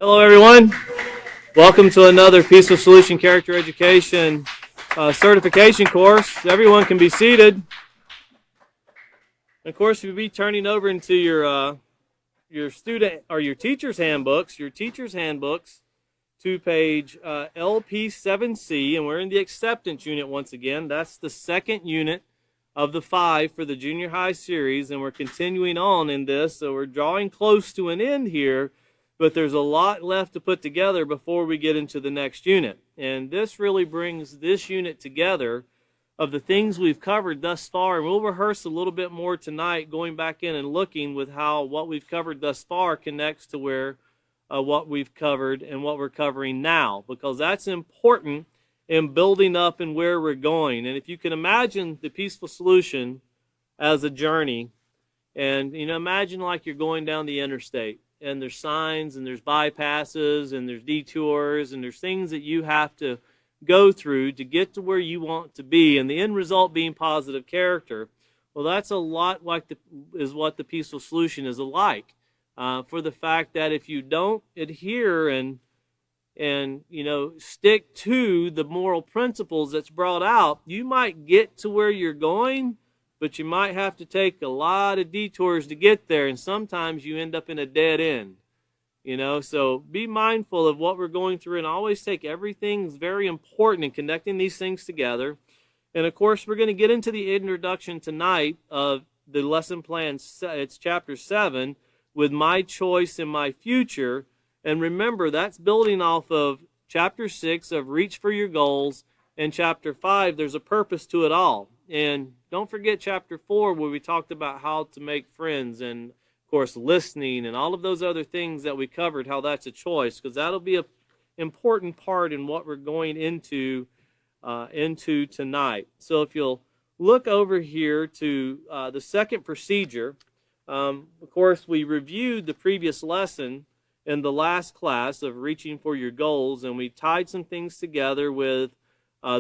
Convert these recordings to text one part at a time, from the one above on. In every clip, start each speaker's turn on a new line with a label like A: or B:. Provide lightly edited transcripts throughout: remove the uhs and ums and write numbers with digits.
A: Hello, everyone. Welcome to another Peaceful Solution Character Education certification course. Everyone can be seated. Of course, you'll be turning over into your student or your teacher's handbooks. To page LP7C, and we're in the acceptance unit once again. That's the second unit of the 5 for the junior high series, and we're continuing on in this. So we're drawing close to an end here. But there's a lot left to put together before we get into the next unit. And this really brings this unit together of the things we've covered thus far. And we'll rehearse a little bit more tonight, going back in and looking with how what we've covered thus far connects to where what we've covered and what we're covering now. Because that's important in building up and where we're going. And if you can imagine the Peaceful Solution as a journey, and imagine like you're going down the interstate. And there's signs, and there's bypasses, and there's detours, and there's things that you have to go through to get to where you want to be, and the end result being positive character. Well, that's a lot like what the Peaceful Solution is alike. For the fact that if you don't adhere and stick to the moral principles that's brought out, you might get to where you're going, but you might have to take a lot of detours to get there, and sometimes you end up in a dead end. So be mindful of what we're going through, and always take everything very important in connecting these things together. And of course, we're going to get into the introduction tonight of the lesson plan. It's chapter 7 with my choice and my future. And remember, that's building off of chapter 6 of reach for your goals, and chapter 5, there's a purpose to it all. And don't forget chapter 4, where we talked about how to make friends and, of course, listening and all of those other things that we covered, how that's a choice, because that'll be an important part in what we're going into tonight. So if you'll look over here to the second procedure, of course, we reviewed the previous lesson in the last class of reaching for your goals, and we tied some things together with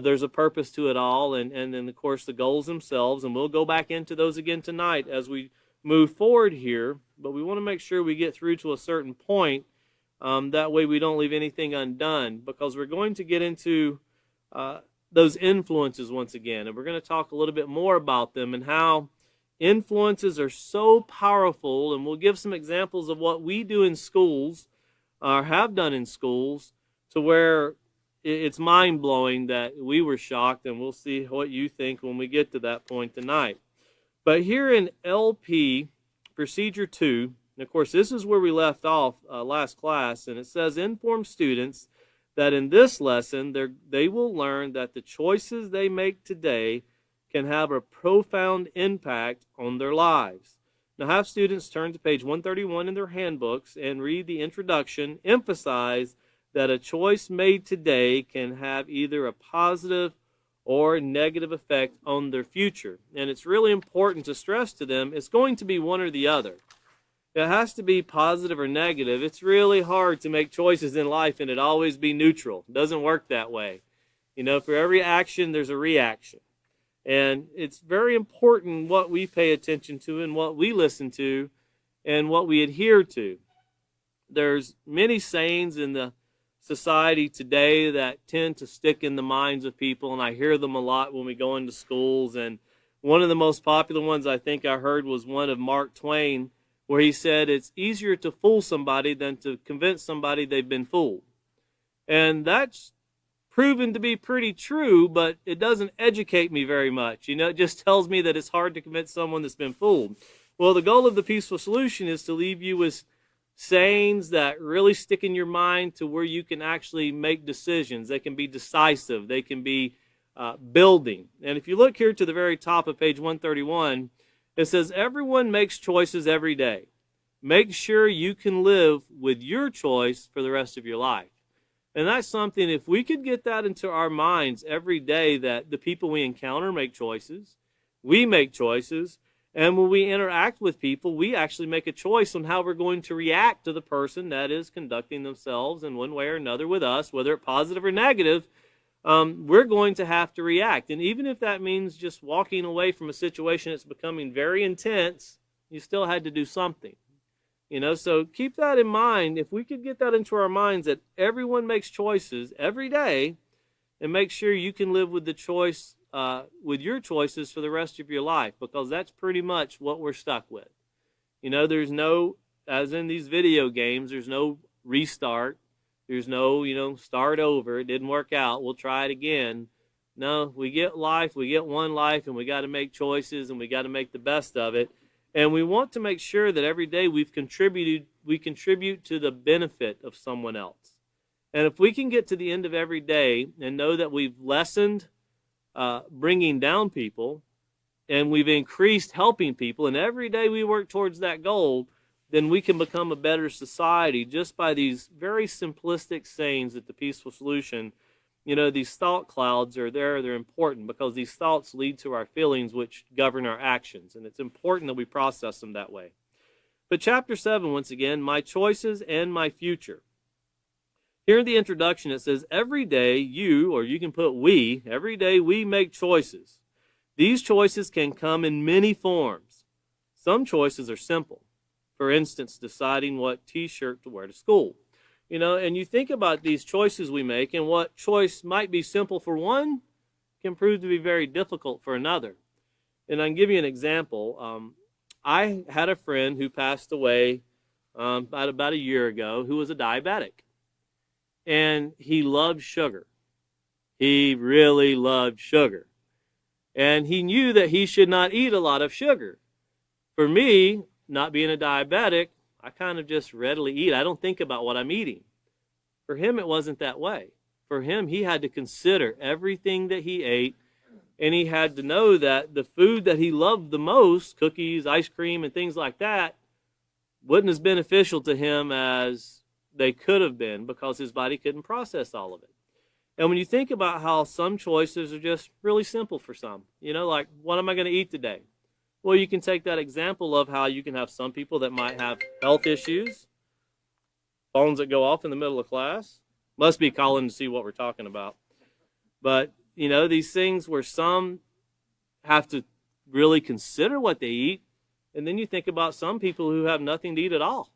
A: there's a purpose to it all, and then, of course, the goals themselves. And we'll go back into those again tonight as we move forward here. But we want to make sure we get through to a certain point. That way we don't leave anything undone, because we're going to get into those influences once again. And we're going to talk a little bit more about them and how influences are so powerful. And we'll give some examples of what we do in schools, or have done in schools, to where it's mind-blowing that we were shocked, and we'll see what you think when we get to that point tonight. But here in LP, Procedure 2, and of course this is where we left off last class, and it says, inform students that in this lesson they will learn that the choices they make today can have a profound impact on their lives. Now have students turn to page 131 in their handbooks and read the introduction. Emphasize that a choice made today can have either a positive or negative effect on their future. And it's really important to stress to them it's going to be one or the other. It has to be positive or negative. It's really hard to make choices in life and it always be neutral. It doesn't work that way. For every action, there's a reaction. And it's very important what we pay attention to and what we listen to and what we adhere to. There's many sayings in the society today that tend to stick in the minds of people, and I hear them a lot when we go into schools. And one of the most popular ones I think I heard was one of Mark Twain, where he said it's easier to fool somebody than to convince somebody they've been fooled. And that's proven to be pretty true, but it doesn't educate me very much. It just tells me that it's hard to convince someone that's been fooled. Well, the goal of the Peaceful Solution is to leave you with sayings that really stick in your mind to where you can actually make decisions. They can be decisive. They can be building. And if you look here to the very top of page 131, it says, everyone makes choices every day. Make sure you can live with your choice for the rest of your life. And that's something, if we could get that into our minds every day, that the people we encounter make choices, we make choices, and when we interact with people, we actually make a choice on how we're going to react to the person that is conducting themselves in one way or another with us, whether it's positive or negative. We're going to have to react. And even if that means just walking away from a situation that's becoming very intense, you still had to do something. So keep that in mind. If we could get that into our minds that everyone makes choices every day, and make sure you can live with the choice, with your choices for the rest of your life, because that's pretty much what we're stuck with. There's no, as in these video games, there's no restart. There's no, start over. It didn't work out. We'll try it again. No, we get life. We get one life, and we got to make choices, and we got to make the best of it. And we want to make sure that every day we contribute to the benefit of someone else. And if we can get to the end of every day and know that we've lessened bringing down people, and we've increased helping people, and every day we work towards that goal, then we can become a better society just by these very simplistic sayings at the Peaceful Solution. These thought clouds are there. They're important because these thoughts lead to our feelings, which govern our actions. And it's important that we process them that way. But chapter 7, once again, my choices and my future. Here in the introduction, it says, every day you, or you can put we, every day we make choices. These choices can come in many forms. Some choices are simple. For instance, deciding what t-shirt to wear to school. And you think about these choices we make, and what choice might be simple for one can prove to be very difficult for another. And I can give you an example. I had a friend who passed away about a year ago who was a diabetic. And he loved sugar. He really loved sugar. And he knew that he should not eat a lot of sugar. For me, not being a diabetic, I kind of just readily eat. I don't think about what I'm eating. For him, it wasn't that way. For him, he had to consider everything that he ate, and he had to know that the food that he loved the most, cookies, ice cream, and things like that, wasn't as beneficial to him as they could have been because his body couldn't process all of it. And when you think about how some choices are just really simple for some, like, what am I going to eat today? Well, you can take that example of how you can have some people that might have health issues, phones that go off in the middle of class. Must be calling to see what we're talking about. But, these things where some have to really consider what they eat, and then you think about some people who have nothing to eat at all.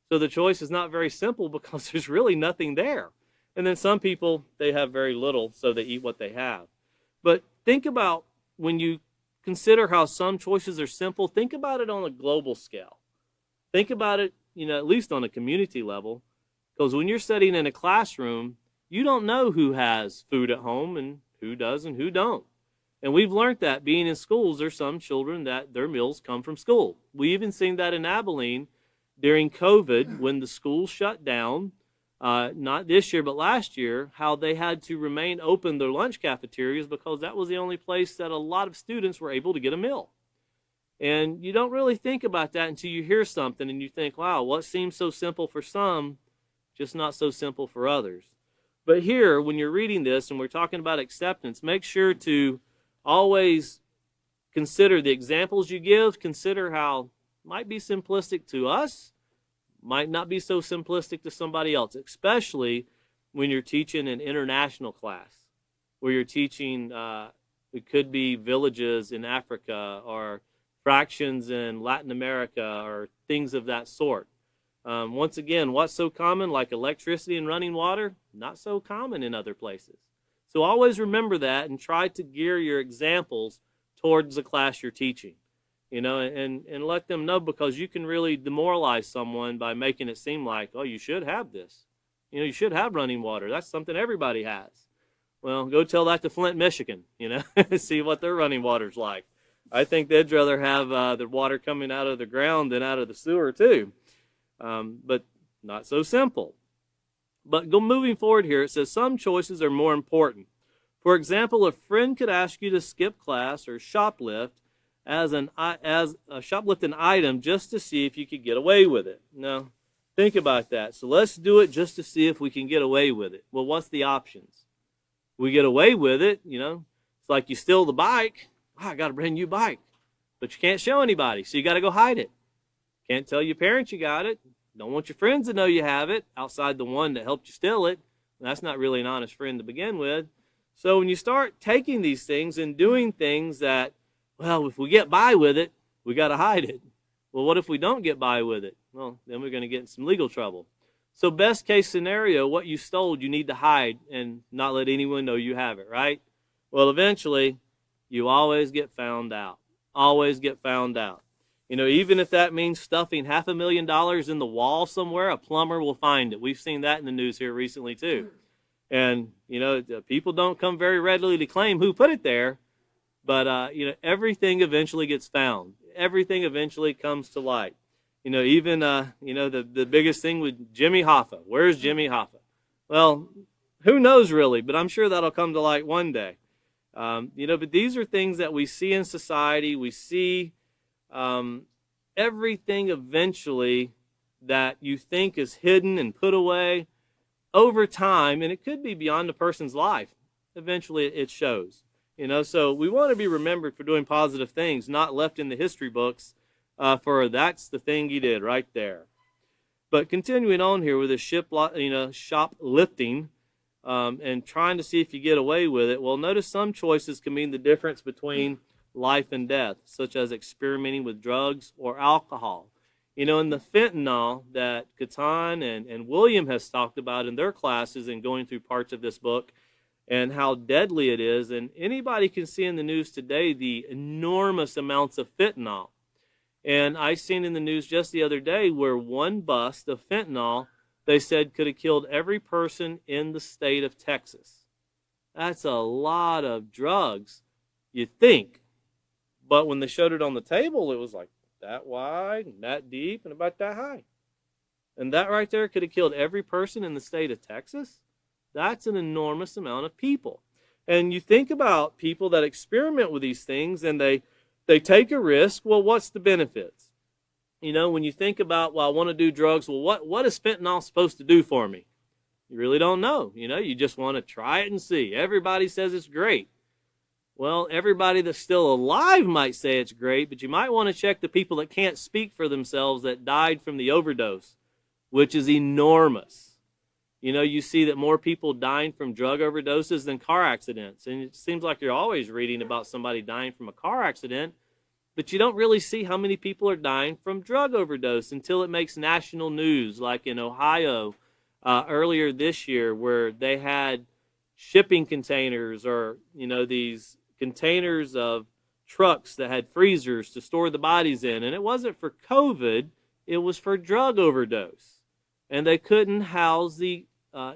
A: So the choice is not very simple because there's really nothing there. And then some people, they have very little, so they eat what they have. But think about when you consider how some choices are simple, think about it on a global scale. Think about it, at least on a community level. Because when you're sitting in a classroom, you don't know who has food at home and who does and who don't. And we've learned that being in schools, there's some children that their meals come from school. We even seen that in Abilene during COVID when the schools shut down, not this year but last year, how they had to remain open their lunch cafeterias because that was the only place that a lot of students were able to get a meal. And you don't really think about that until you hear something and you think, wow, what seems so simple for some, just not so simple for others. But here, when you're reading this and we're talking about acceptance, make sure to always consider the examples you give, consider how it might be simplistic to us, might not be so simplistic to somebody else, especially when you're teaching an international class, where you're teaching, it could be villages in Africa or fractions in Latin America or things of that sort. Once again, what's so common, like electricity and running water, not so common in other places. So always remember that and try to gear your examples towards the class you're teaching. And let them know, because you can really demoralize someone by making it seem like, oh, you should have this. You should have running water. That's something everybody has. Well, go tell that to Flint, Michigan, see what their running water's like. I think they'd rather have the water coming out of the ground than out of the sewer too. But not so simple. But moving forward here, it says some choices are more important. For example, a friend could ask you to skip class or shoplift as a shoplifting item just to see if you could get away with it. Now, think about that. So let's do it just to see if we can get away with it. Well, what's the options? We get away with it, it's like you steal the bike. I got a brand new bike, but you can't show anybody, so you got to go hide it. Can't tell your parents you got it. Don't want your friends to know you have it outside the one that helped you steal it. That's not really an honest friend to begin with. So when you start taking these things and doing things that, well, if we get by with it, we got to hide it. Well, what if we don't get by with it? Well, then we're going to get in some legal trouble. So best case scenario, what you stole, you need to hide and not let anyone know you have it, right? Well, eventually, you always get found out. Always get found out. Even if that means stuffing $500,000 in the wall somewhere, a plumber will find it. We've seen that in the news here recently, too. And, people don't come very readily to claim who put it there, but, everything eventually gets found. Everything eventually comes to light. Even, the biggest thing with Jimmy Hoffa. Where's Jimmy Hoffa? Well, who knows really, but I'm sure that'll come to light one day. But these are things that we see in society. We see everything eventually that you think is hidden and put away over time, and it could be beyond a person's life. Eventually it shows. So we want to be remembered for doing positive things, not left in the history books for that's the thing he did right there. But continuing on here with the shoplifting and trying to see if you get away with it, well, notice some choices can mean the difference between life and death, such as experimenting with drugs or alcohol. In the fentanyl that Catan and William has talked about in their classes and going through parts of this book, and how deadly it is. And anybody can see in the news today the enormous amounts of fentanyl. And I seen in the news just the other day where one bust of fentanyl, they said, could have killed every person in the state of Texas. That's a lot of drugs, you think. But when they showed it on the table, it was like that wide and that deep and about that high. And that right there could have killed every person in the state of Texas? That's an enormous amount of people. And you think about people that experiment with these things and they take a risk. Well, what's the benefits? When you think about, well, I want to do drugs, well, what is fentanyl supposed to do for me? You really don't know. You just want to try it and see. Everybody says it's great. Well, everybody that's still alive might say it's great, but you might want to check the people that can't speak for themselves that died from the overdose, which is enormous. You see that more people dying from drug overdoses than car accidents. And it seems like you're always reading about somebody dying from a car accident, but you don't really see how many people are dying from drug overdose until it makes national news, like in Ohio earlier this year, where they had shipping containers or, these containers of trucks that had freezers to store the bodies in. And it wasn't for COVID, it was for drug overdose. And they couldn't house the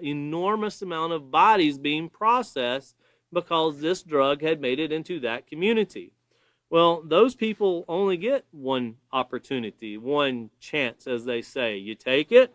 A: enormous amount of bodies being processed because this drug had made it into that community. Well, those people only get one opportunity, one chance, as they say. You take it,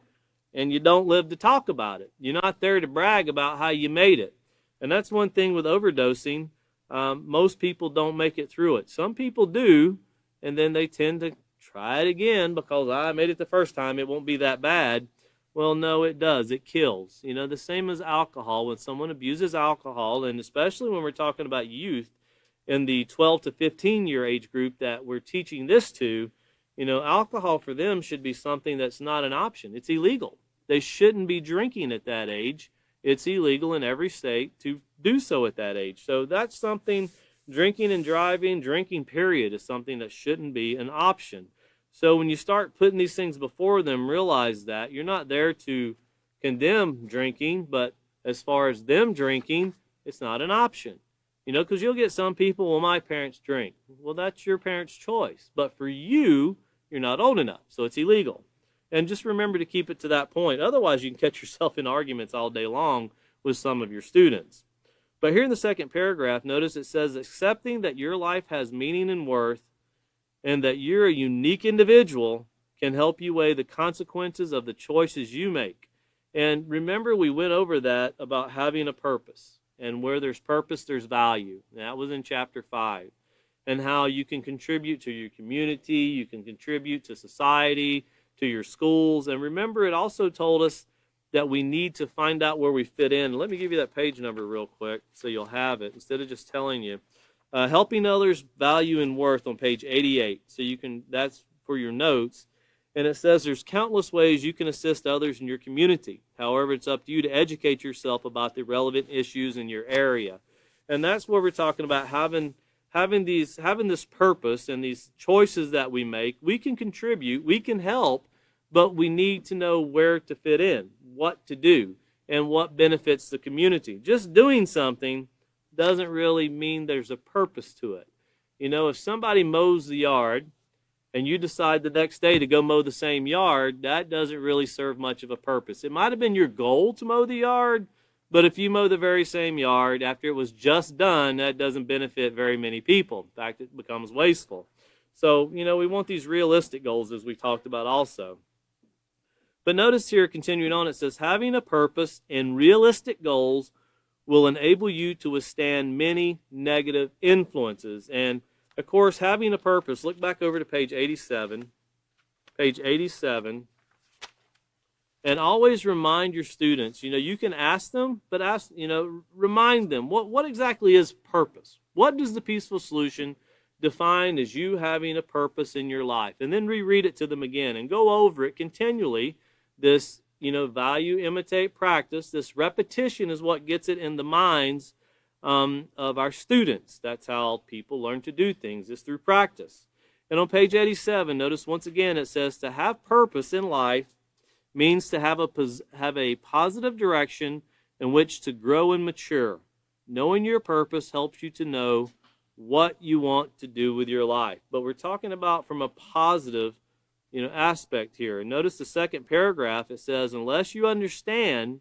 A: and you don't live to talk about it. You're not there to brag about how you made it. And that's one thing with overdosing. Most people don't make it through it. Some people do, and then they tend to try it again because I made it the first time, it won't be that bad. Well, no, it does. It kills. The same as alcohol. When someone abuses alcohol, and especially when we're talking about youth in the 12 to 15-year age group that we're teaching this to, alcohol for them should be something that's not an option. It's illegal. They shouldn't be drinking at that age. It's illegal in every state to do so at that age. So that's something, drinking and driving, drinking period, is something that shouldn't be an option. So when you start putting these things before them, realize that you're not there to condemn drinking, but as far as them drinking, it's not an option. Because you'll get some people, well, my parents drink. Well, that's your parents' choice. But for you, you're not old enough, so it's illegal. And just remember to keep it to that point. Otherwise, you can catch yourself in arguments all day long with some of your students. But here in the second paragraph, notice it says, accepting that your life has meaning and worth and that you're a unique individual can help you weigh the consequences of the choices you make. And remember, we went over that about having a purpose. And where there's purpose, there's value. That was in chapter 5. And how you can contribute to your community, you can contribute to society, to your schools. And remember, it also told us that we need to find out where we fit in. Let me give you that page number real quick so you'll have it instead of just telling you. Helping others, value and worth on page 88. So that's for your notes. And it says there's countless ways you can assist others in your community. However, it's up to you to educate yourself about the relevant issues in your area. And that's where we're talking about having having this purpose and these choices that we make, we can contribute, we can help, but we need to know where to fit in, what to do, and what benefits the community. Just doing something doesn't really mean there's a purpose to it. You know, if somebody mows the yard and you decide the next day to go mow the same yard, that doesn't really serve much of a purpose. It might have been your goal to mow the yard, but if you mow the very same yard after it was just done, that doesn't benefit very many people. In fact, it becomes wasteful. So, you know, we want these realistic goals, as we talked about also. But notice here, continuing on, it says, having a purpose and realistic goals will enable you to withstand many negative influences. And, of course, having a purpose, look back over to page 87. Page 87. And always remind your students, you know, you can ask them, but remind them, what exactly is purpose? What does the Peaceful Solution define as you having a purpose in your life? And then reread it to them again and go over it continually. This, value, imitate, practice, this repetition is what gets it in the minds of our students. That's how people learn to do things, is through practice. And on page 87, notice once again it says to have purpose in life means to have a positive direction in which to grow and mature. Knowing your purpose helps you to know what you want to do with your life. But we're talking about from a positive, aspect here. And notice the second paragraph, it says, unless you understand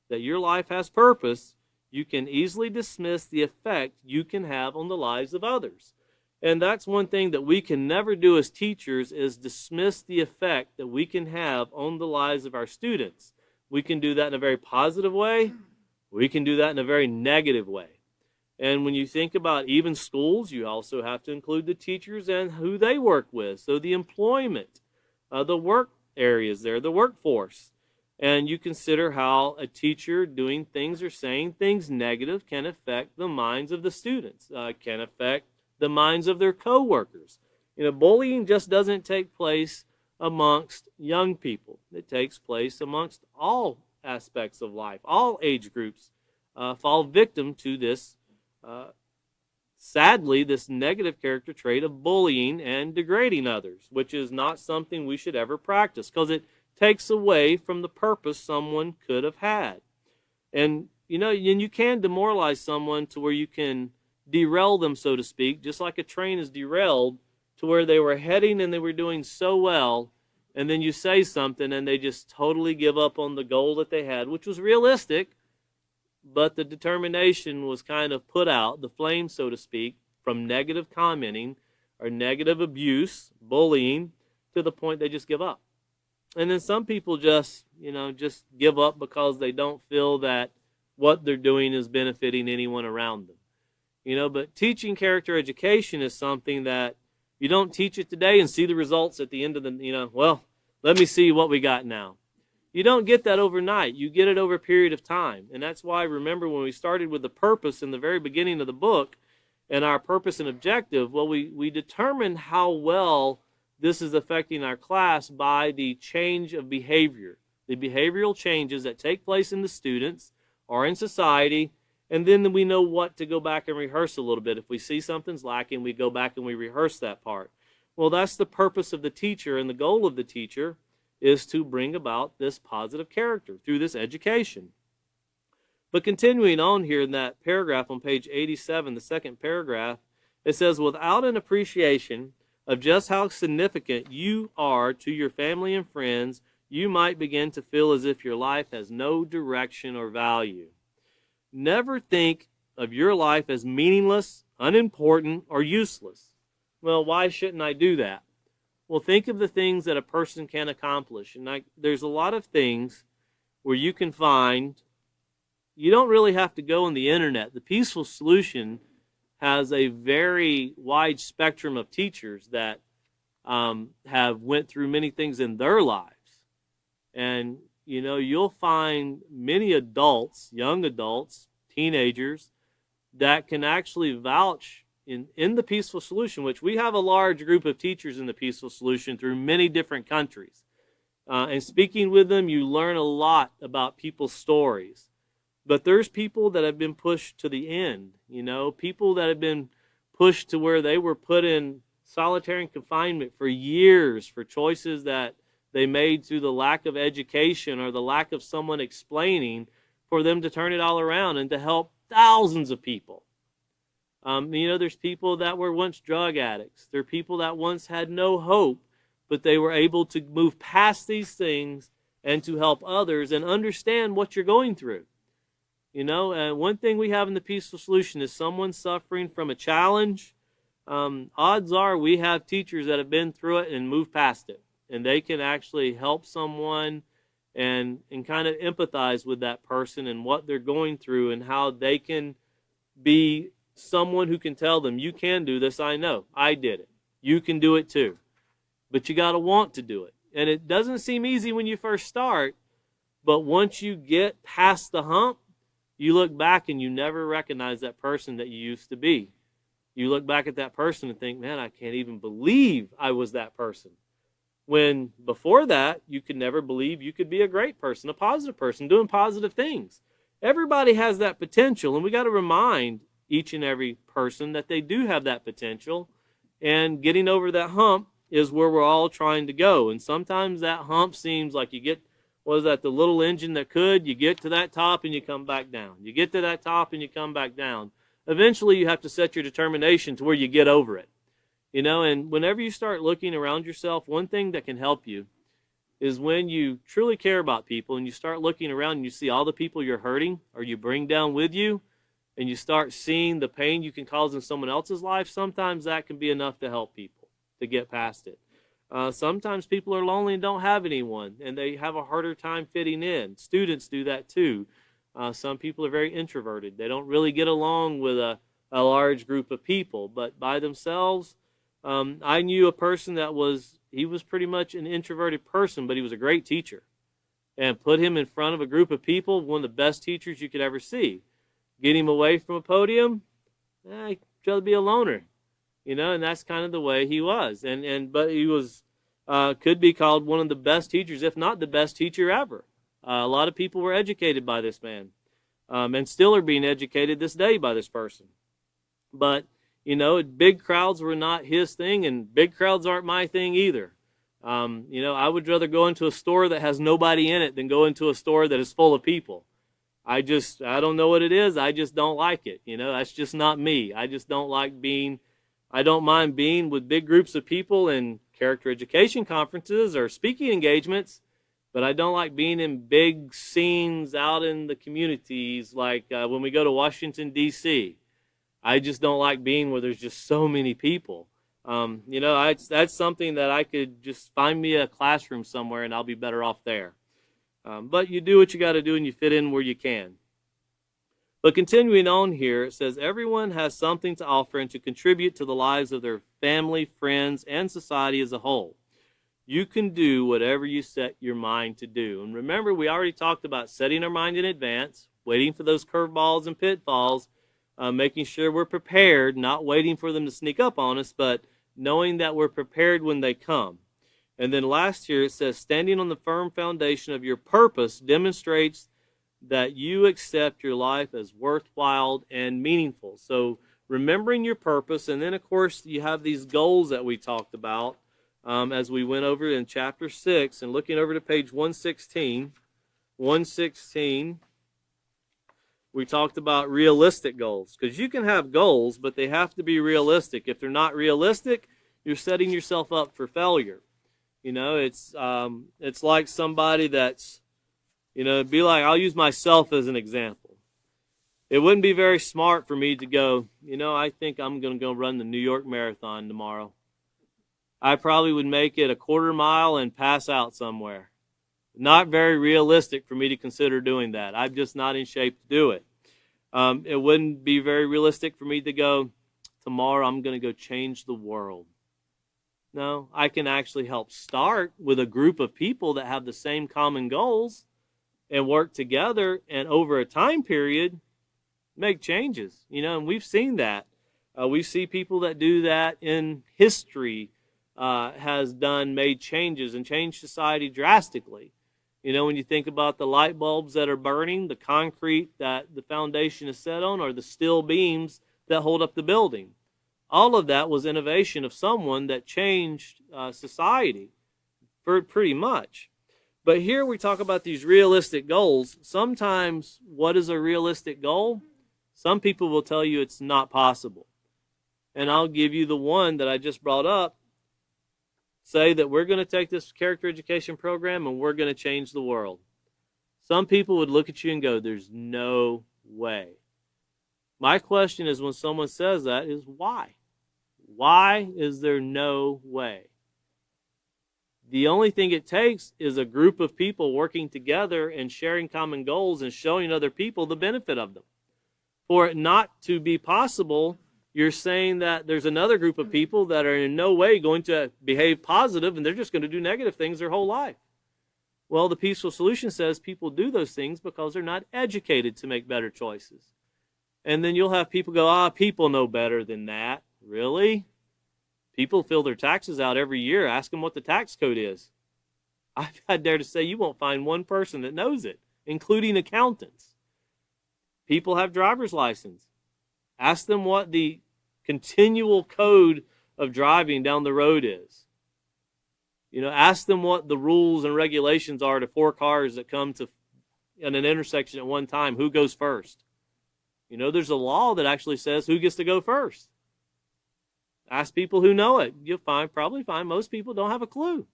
A: that your life has purpose, you can easily dismiss the effect you can have on the lives of others. And that's one thing that we can never do as teachers, is dismiss the effect that we can have on the lives of our students. We can do that in a very positive way. We can do that in a very negative way. And when you think about even schools, you also have to include the teachers and who they work with. So the employment, the work areas there, the workforce. And you consider how a teacher doing things or saying things negative can affect the minds of the students, can affect the minds of their co-workers. Bullying just doesn't take place amongst young people. It takes place amongst all aspects of life. All age groups fall victim to this, sadly, this negative character trait of bullying and degrading others, which is not something we should ever practice because it takes away from the purpose someone could have had. And, you can demoralize someone to where you can derail them, so to speak, just like a train is derailed to where they were heading and they were doing so well, and then you say something and they just totally give up on the goal that they had, which was realistic, but the determination was kind of put out, the flame, so to speak, from negative commenting or negative abuse, bullying, to the point they just give up. And then some people just give up because they don't feel that what they're doing is benefiting anyone around them. But teaching character education is something that you don't teach it today and see the results at the end of the, let me see what we got now. You don't get that overnight. You get it over a period of time. And that's why, remember, when we started with the purpose in the very beginning of the book and our purpose and objective, we determined how well this is affecting our class by the change of behavior, the behavioral changes that take place in the students or in society. And then we know what to go back and rehearse a little bit. If we see something's lacking, we go back and we rehearse that part. Well, that's the purpose of the teacher, and the goal of the teacher is to bring about this positive character through this education. But continuing on here in that paragraph on page 87, the second paragraph, it says, without an appreciation of just how significant you are to your family and friends, you might begin to feel as if your life has no direction or value. Never think of your life as meaningless, unimportant, or useless. Well, why shouldn't I do that? Well, think of the things that a person can accomplish. And there's a lot of things where you can find, you don't really have to go on the internet. The Peaceful Solution has a very wide spectrum of teachers that have went through many things in their lives. And you'll find many adults, young adults, teenagers, that can actually vouch in the Peaceful Solution, which we have a large group of teachers in the Peaceful Solution through many different countries. And speaking with them, you learn a lot about people's stories. But there's people that have been pushed to the end, people that have been pushed to where they were put in solitary confinement for years for choices that they made through the lack of education or the lack of someone explaining, for them to turn it all around and to help thousands of people. There's people that were once drug addicts. There are people that once had no hope, but they were able to move past these things and to help others and understand what you're going through. One thing we have in the Peaceful Solution is someone suffering from a challenge. Odds are we have teachers that have been through it and moved past it, and they can actually help someone and kind of empathize with that person and what they're going through and how they can be someone who can tell them, you can do this, I know, I did it. You can do it too. But you got to want to do it. And it doesn't seem easy when you first start, but once you get past the hump, you look back and you never recognize that person that you used to be. You look back at that person and think, man, I can't even believe I was that person. When before that, you could never believe you could be a great person, a positive person, doing positive things. Everybody has that potential, and we got to remind each and every person that they do have that potential, and getting over that hump is where we're all trying to go. And sometimes that hump seems like you get, the little engine that could, you get to that top and you come back down. You get to that top and you come back down. Eventually you have to set your determination to where you get over it. And whenever you start looking around yourself, one thing that can help you is when you truly care about people and you start looking around and you see all the people you're hurting or you bring down with you, and you start seeing the pain you can cause in someone else's life, sometimes that can be enough to help people to get past it. Sometimes people are lonely and don't have anyone, and they have a harder time fitting in. Students do that too. Some people are very introverted. They don't really get along with a large group of people, but by themselves. I knew a person he was pretty much an introverted person, but he was a great teacher. And put him in front of a group of people, one of the best teachers you could ever see. Get him away from a podium, he'd rather be a loner. And that's kind of the way he was. But he was, could be called one of the best teachers, if not the best teacher ever. A lot of people were educated by this man, and still are being educated this day by this person. But big crowds were not his thing, and big crowds aren't my thing either. I would rather go into a store that has nobody in it than go into a store that is full of people. I don't know what it is. I just don't like it. That's just not me. I just don't like I don't mind being with big groups of people in character education conferences or speaking engagements, but I don't like being in big scenes out in the communities like when we go to Washington, D.C. I just don't like being where there's just so many people. That's something that I could just find me a classroom somewhere and I'll be better off there. But you do what you got to do and you fit in where you can. But continuing on here, it says, everyone has something to offer and to contribute to the lives of their family, friends, and society as a whole. You can do whatever you set your mind to do. And remember, we already talked about setting our mind in advance, waiting for those curveballs and pitfalls, making sure we're prepared, not waiting for them to sneak up on us, but knowing that we're prepared when they come. And then last year it says, standing on the firm foundation of your purpose demonstrates that you accept your life as worthwhile and meaningful. So remembering your purpose, and then of course you have these goals that we talked about as we went over in chapter 6, and looking over to page 116, we talked about realistic goals, because you can have goals, but they have to be realistic. If they're not realistic, you're setting yourself up for failure. It's like somebody that's, it'd be like, I'll use myself as an example. It wouldn't be very smart for me to go, I think I'm going to go run the New York Marathon tomorrow. I probably would make it a quarter mile and pass out somewhere. Not very realistic for me to consider doing that. I'm just not in shape to do it. It wouldn't be very realistic for me to go, tomorrow I'm going to go change the world. No, I can actually help start with a group of people that have the same common goals and work together, and over a time period, make changes. And we've seen that. We see people that do that in history has made changes and changed society drastically. When you think about the light bulbs that are burning, the concrete that the foundation is set on, or the steel beams that hold up the building. All of that was innovation of someone that changed society for pretty much. But here we talk about these realistic goals. Sometimes, what is a realistic goal? Some people will tell you it's not possible. And I'll give you the one that I just brought up. Say that we're going to take this character education program and we're going to change the world. Some people would look at you and go, there's no way. My question is, when someone says that, is why? Why is there no way? The only thing it takes is a group of people working together and sharing common goals and showing other people the benefit of them. For it not to be possible, you're saying that there's another group of people that are in no way going to behave positive and they're just going to do negative things their whole life. Well, the peaceful solution says people do those things because they're not educated to make better choices. And then you'll have people go, people know better than that. Really? People fill their taxes out every year. Ask them what the tax code is. I dare to say you won't find one person that knows it, including accountants. People have driver's license. Ask them what the continual code of driving down the road is. Ask them what the rules and regulations are to 4 cars that come to in an intersection at one time. Who goes first? There's a law that actually says who gets to go first. Ask people who know it. You'll probably find most people don't have a clue.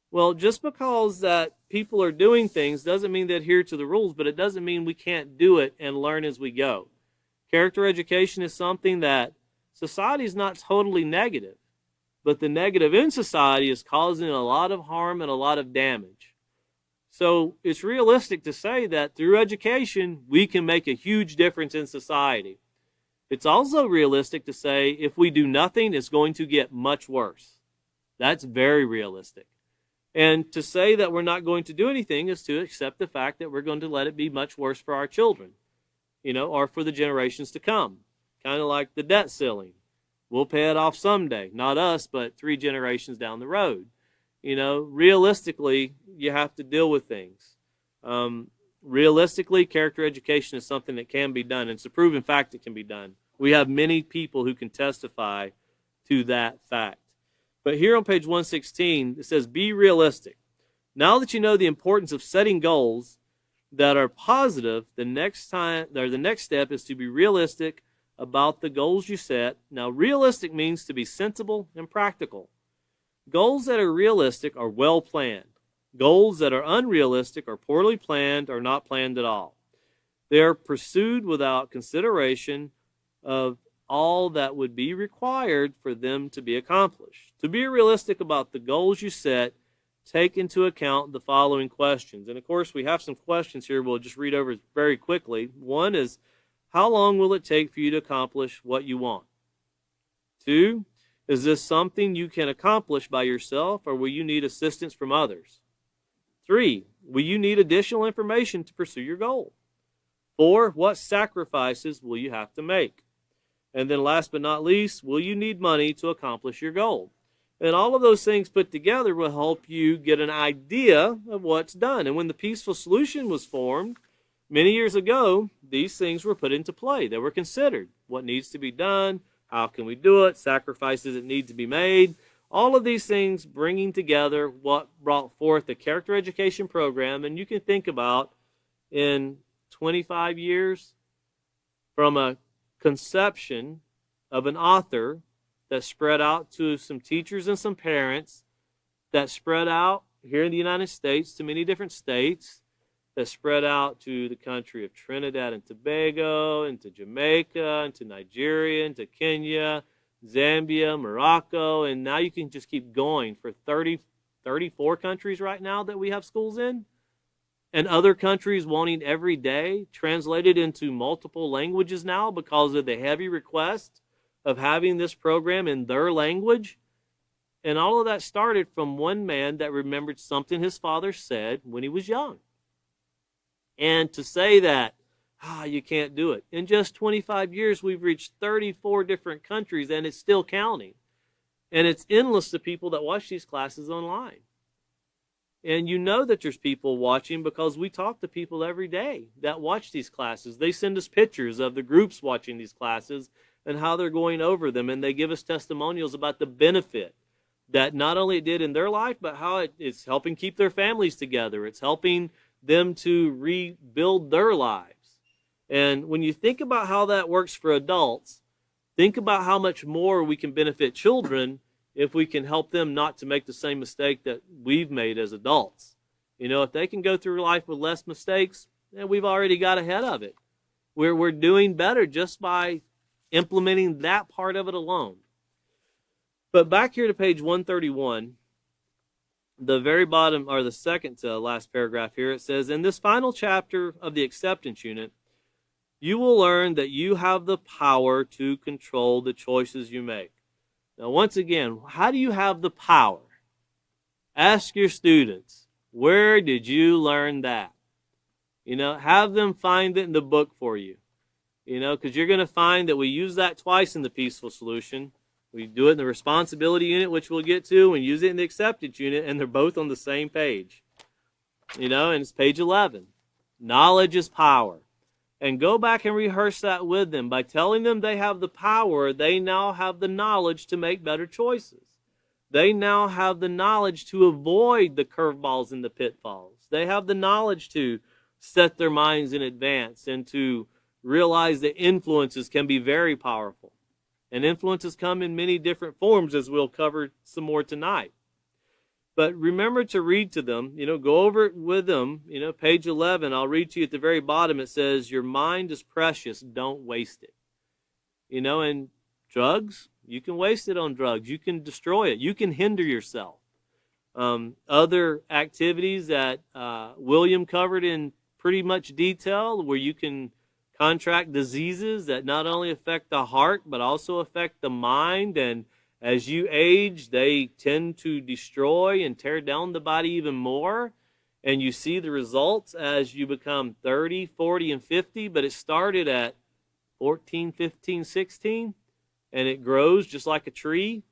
A: Well, just because that people are doing things doesn't mean they adhere to the rules, but it doesn't mean we can't do it and learn as we go. Character education is something that society is not totally negative, but the negative in society is causing a lot of harm and a lot of damage. So it's realistic to say that through education, we can make a huge difference in society. It's also realistic to say if we do nothing, it's going to get much worse. That's very realistic. And to say that we're not going to do anything is to accept the fact that we're going to let it be much worse for our children, or for the generations to come. Kind of like the debt ceiling. We'll pay it off someday. Not us, but 3 generations down the road. Realistically, you have to deal with things. Realistically, character education is something that can be done. It's a proven fact it can be done. We have many people who can testify to that fact. But here on page 116, it says, be realistic. Now that you know the importance of setting goals that are positive, the next step is to be realistic about the goals you set. Now, realistic means to be sensible and practical. Goals that are realistic are well planned. Goals that are unrealistic or poorly planned or not planned at all. They are pursued without consideration of all that would be required for them to be accomplished. To be realistic about the goals you set, take into account the following questions. And of course, we have some questions here we'll just read over very quickly. One is, how long will it take for you to accomplish what you want? 2, is this something you can accomplish by yourself, or will you need assistance from others? 3, will you need additional information to pursue your goal? 4, what sacrifices will you have to make? And then last but not least, will you need money to accomplish your goal? And all of those things put together will help you get an idea of what's done. And when the Peaceful Solution was formed many years ago, these things were put into play. They were considered. What needs to be done? How can we do it? Sacrifices that need to be made. All of these things bringing together what brought forth the character education program. And you can think about in 25 years from a conception of an author that spread out to some teachers and some parents, that spread out here in the United States to many different states, that spread out to the country of Trinidad and Tobago, and to Jamaica, and to Nigeria, and to Kenya, Zambia, Morocco, and now you can just keep going for 34 countries right now that we have schools in, and other countries wanting every day translated into multiple languages now because of the heavy request of having this program in their language. And all of that started from one man that remembered something his father said when he was young. And to say that, you can't do it. In just 25 years, we've reached 34 different countries, and it's still counting. And it's endless to people that watch these classes online. And you know that there's people watching because we talk to people every day that watch these classes. They send us pictures of the groups watching these classes, and how they're going over them. And they give us testimonials about the benefit that not only it did in their life, but how it's helping keep their families together. It's helping them to rebuild their lives. And when you think about how that works for adults, think about how much more we can benefit children if we can help them not to make the same mistake that we've made as adults. You know, if they can go through life with less mistakes, then we've already got ahead of it. We're doing better just by implementing that part of it alone. But back here to page 131, the very bottom, or the second to last paragraph here, it says, in this final chapter of the acceptance unit, you will learn that you have the power to control the choices you make. Now, once again, how do you have the power? Ask your students, where did you learn that? You know, have them find it in the book for you. You know, because you're going to find that we use that twice in the peaceful solution. We do it in the responsibility unit, which we'll get to, and use it in the acceptance unit, and they're both on the same page. You know, and it's page 11. Knowledge is power. And go back and rehearse that with them. By telling them they have the power, they now have the knowledge to make better choices. They now have the knowledge to avoid the curveballs and the pitfalls. They have the knowledge to set their minds in advance and to realize that influences can be very powerful. And influences come in many different forms, as we'll cover some more tonight. But remember to read to them, you know, go over it with them. You know, page 11, I'll read to you at the very bottom. It says, your mind is precious, don't waste it. You know, and drugs, you can waste it on drugs. You can destroy it. You can hinder yourself. Other activities that William covered in pretty much detail, where you can contract diseases that not only affect the heart, but also affect the mind. And as you age, they tend to destroy and tear down the body even more. And you see the results as you become 30, 40, and 50. But it started at 14, 15, 16. And it grows just like a tree.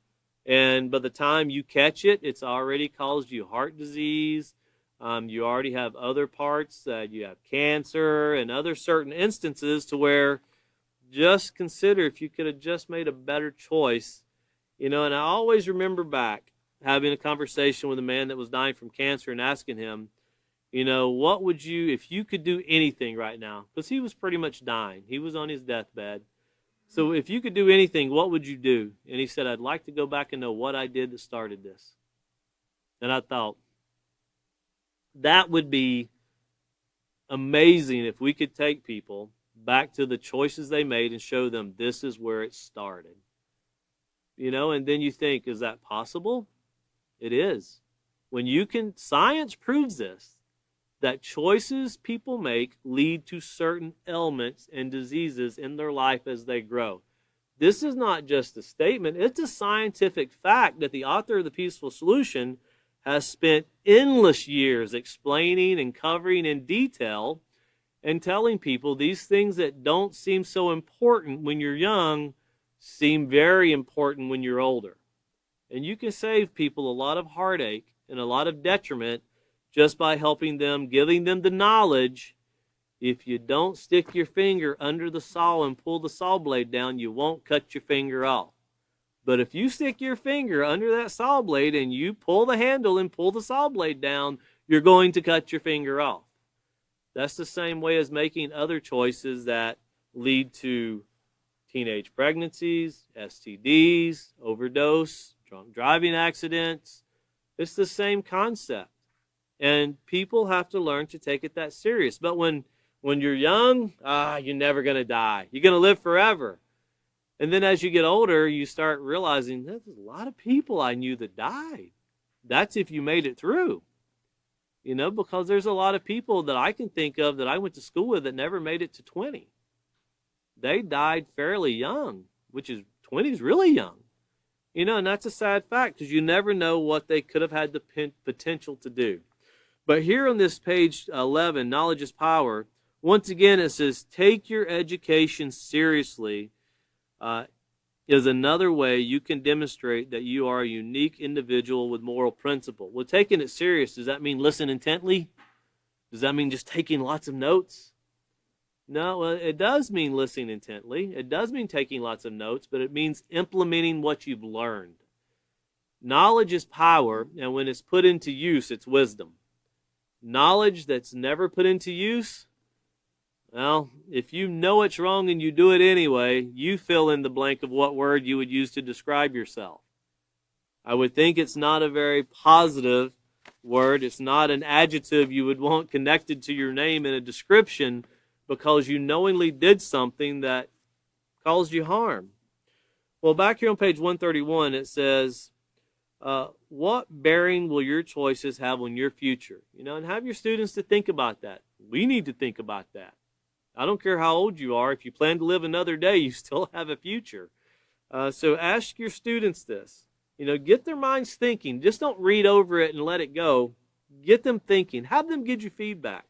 A: And by the time you catch it, it's already caused you heart disease. You already have other parts. You have cancer and other certain instances to where just consider if you could have just made a better choice. You know, and I always remember back having a conversation with a man that was dying from cancer and asking him, you know, what would you, if you could do anything right now? Because he was pretty much dying. He was on his deathbed. So if you could do anything, what would you do? And he said, I'd like to go back and know what I did that started this. And I thought, that would be amazing if we could take people back to the choices they made and show them this is where it started. You know, and then you think, is that possible? It is. When you can, science proves this, that choices people make lead to certain ailments and diseases in their life as they grow. This is not just a statement, it's a scientific fact that the author of The Peaceful Solution has spent endless years explaining and covering in detail and telling people these things that don't seem so important when you're young seem very important when you're older. And you can save people a lot of heartache and a lot of detriment just by helping them, giving them the knowledge. If you don't stick your finger under the saw and pull the saw blade down, you won't cut your finger off. But if you stick your finger under that saw blade and you pull the handle and pull the saw blade down, you're going to cut your finger off. That's the same way as making other choices that lead to teenage pregnancies, STDs, overdose, drunk driving accidents. It's the same concept. And people have to learn to take it that serious. But when you're young, you're never going to die. You're going to live forever. And then as you get older, you start realizing there's a lot of people I knew that died. That's if you made it through. You know, because there's a lot of people that I can think of that I went to school with that never made it to 20. They died fairly young, which is 20 is really young. You know, and that's a sad fact because you never know what they could have had the potential to do. But here on this page 11, Knowledge is Power, once again it says, take your education seriously. Is another way you can demonstrate that you are a unique individual with moral principle. Well, taking it serious, does that mean listen intently? Does that mean just taking lots of notes? No, well, it does mean listening intently. It does mean taking lots of notes, but it means implementing what you've learned. Knowledge is power, and when it's put into use, it's wisdom. Knowledge that's never put into use, well, if you know it's wrong and you do it anyway, you fill in the blank of what word you would use to describe yourself. I would think it's not a very positive word. It's not an adjective you would want connected to your name in a description because you knowingly did something that caused you harm. Well, back here on page 131, it says, what bearing will your choices have on your future? And have your students to think about that. We need to think about that. I don't care how old you are. If you plan to live another day, you still have a future. So ask your students this. Get their minds thinking. Just don't read over it and let it go. Get them thinking. Have them give you feedback.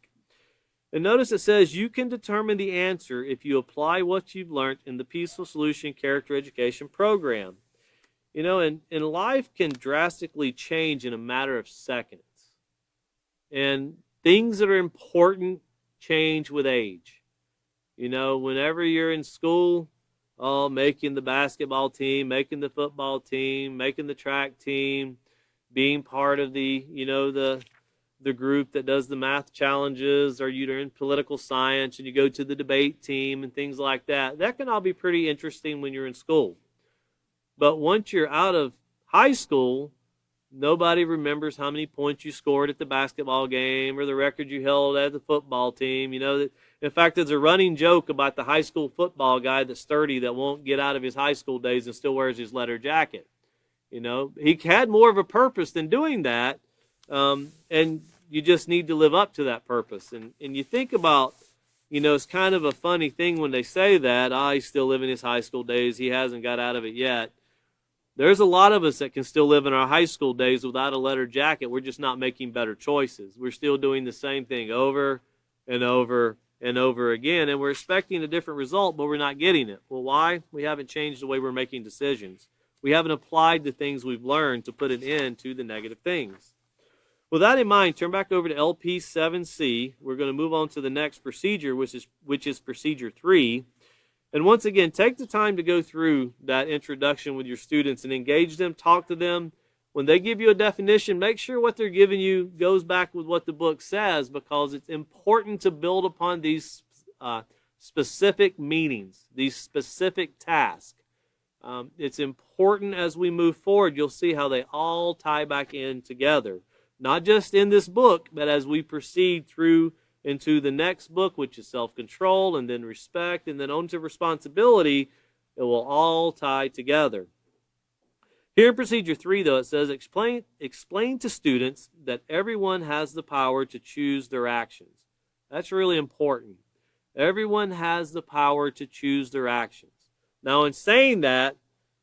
A: And notice it says you can determine the answer if you apply what you've learned in the Peaceful Solution Character Education Program. And life can drastically change in a matter of seconds. And things that are important change with age. Whenever you're in school, making the basketball team, making the football team, making the track team, being part of the group that does the math challenges, or you're in political science and you go to the debate team and things like that. That can all be pretty interesting when you're in school. But once you're out of high school, nobody remembers how many points you scored at the basketball game or the record you held at the football team. In fact, there's a running joke about the high school football guy that's 30 that won't get out of his high school days and still wears his leather jacket. He had more of a purpose than doing that, and you just need to live up to that purpose. And you think about, it's kind of a funny thing when they say that, he's still living his high school days, he hasn't got out of it yet. There's a lot of us that can still live in our high school days without a leather jacket. We're just not making better choices. We're still doing the same thing over and over and over again, and we're expecting a different result, but we're not getting it. Well, why? We haven't changed the way we're making decisions. We haven't applied the things we've learned to put an end to the negative things. With that in mind, turn back over to LP 7C. We're going to move on to the next procedure, which is procedure 3. And once again, take the time to go through that introduction with your students and engage them, talk to them. When they give you a definition, make sure what they're giving you goes back with what the book says, because it's important to build upon these specific meanings, these specific tasks. It's important as we move forward. You'll see how they all tie back in together. Not just in this book, but as we proceed through into the next book, which is self-control, and then respect, and then on to responsibility, it will all tie together. Here in procedure 3, though, it says, explain to students that everyone has the power to choose their actions. That's really important. Everyone has the power to choose their actions. Now, in saying that,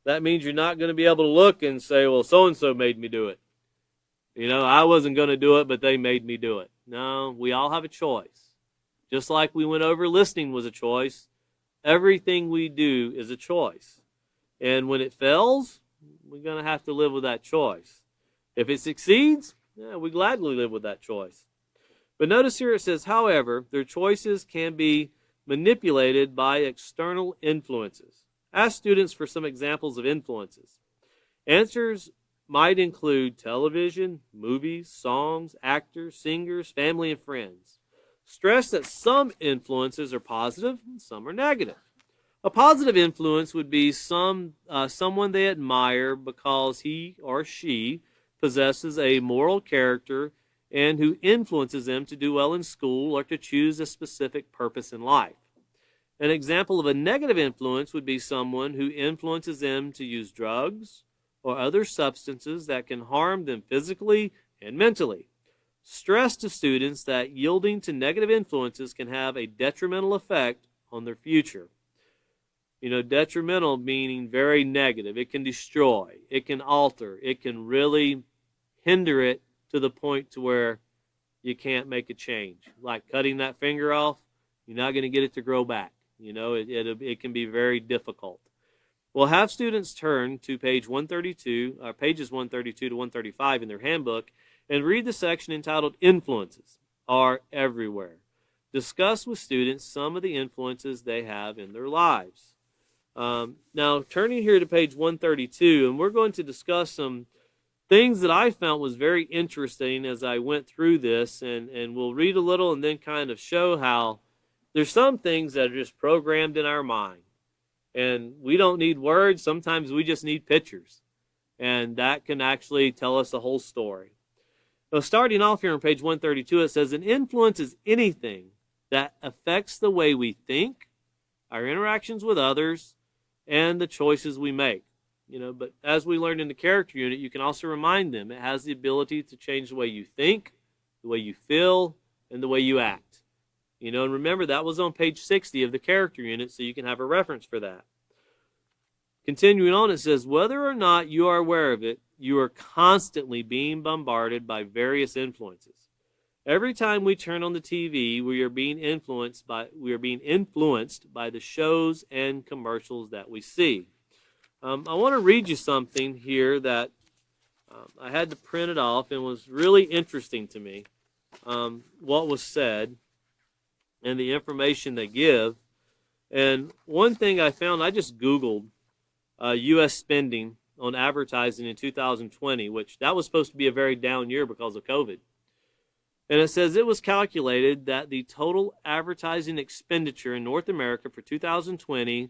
A: that means you're not going to be able to look and say, well, so-and-so made me do it. I wasn't going to do it, but they made me do it. No, we all have a choice. Just like we went over listening was a choice, everything we do is a choice. And when it fails, we're going to have to live with that choice. If it succeeds, we gladly live with that choice. But notice here it says, however, their choices can be manipulated by external influences. Ask students for some examples of influences. Answers might include television, movies, songs, actors, singers, family, and friends. Stress that some influences are positive and some are negative. A positive influence would be someone they admire because he or she possesses a moral character and who influences them to do well in school or to choose a specific purpose in life. An example of a negative influence would be someone who influences them to use drugs or other substances that can harm them physically and mentally. Stress to students that yielding to negative influences can have a detrimental effect on their future. Detrimental meaning very negative. It can destroy. It can alter. It can really hinder it to the point to where you can't make a change. Like cutting that finger off, you're not going to get it to grow back. It can be very difficult. We'll have students turn to pages 132 to 135 in their handbook and read the section entitled Influences Are Everywhere. Discuss with students some of the influences they have in their lives. Now, turning here to page 132, and we're going to discuss some things that I found was very interesting as I went through this, and we'll read a little and then kind of show how there's some things that are just programmed in our mind. And we don't need words. Sometimes we just need pictures. And that can actually tell us the whole story. So starting off here on page 132, it says, an influence is anything that affects the way we think, our interactions with others, and the choices we make. But as we learned in the character unit, you can also remind them it has the ability to change the way you think, the way you feel, and the way you act. And remember, that was on page 60 of the character unit, so you can have a reference for that. Continuing on, it says, whether or not you are aware of it, you are constantly being bombarded by various influences. Every time we turn on the TV, we are being influenced by the shows and commercials that we see. I want to read you something here that I had to print it off, and was really interesting to me, what was said and the information they give. And one thing I found, I just Googled U.S. spending on advertising in 2020, which that was supposed to be a very down year because of COVID. And it says it was calculated that the total advertising expenditure in North America for 2020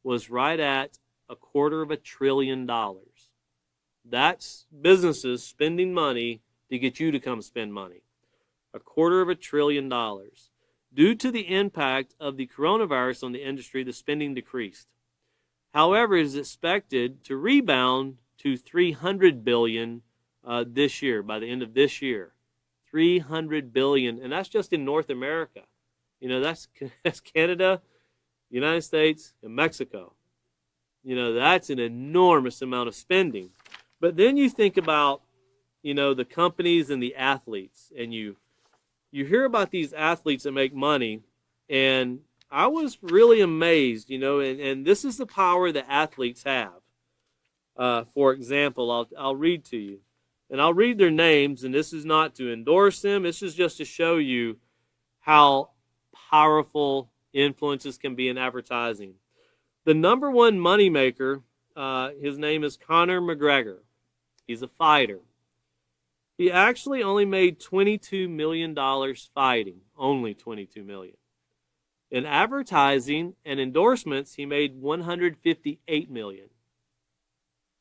A: was right at $250 billion. That's businesses spending money to get you to come spend money. $250 billion. Due to the impact of the coronavirus on the industry, the spending decreased. However, it is expected to rebound to $300 billion this year, by the end of this year. $300 billion, and that's just in North America. That's Canada, United States, and Mexico. That's an enormous amount of spending. But then you think about, the companies and the athletes, and you hear about these athletes that make money, and I was really amazed, and this is the power that athletes have. For example, I'll read to you, and I'll read their names, and this is not to endorse them. This is just to show you how powerful influences can be in advertising. The number one moneymaker, his name is Conor McGregor. He's a fighter. He actually only made $22 million fighting, only $22 million. In advertising and endorsements, he made $158 million.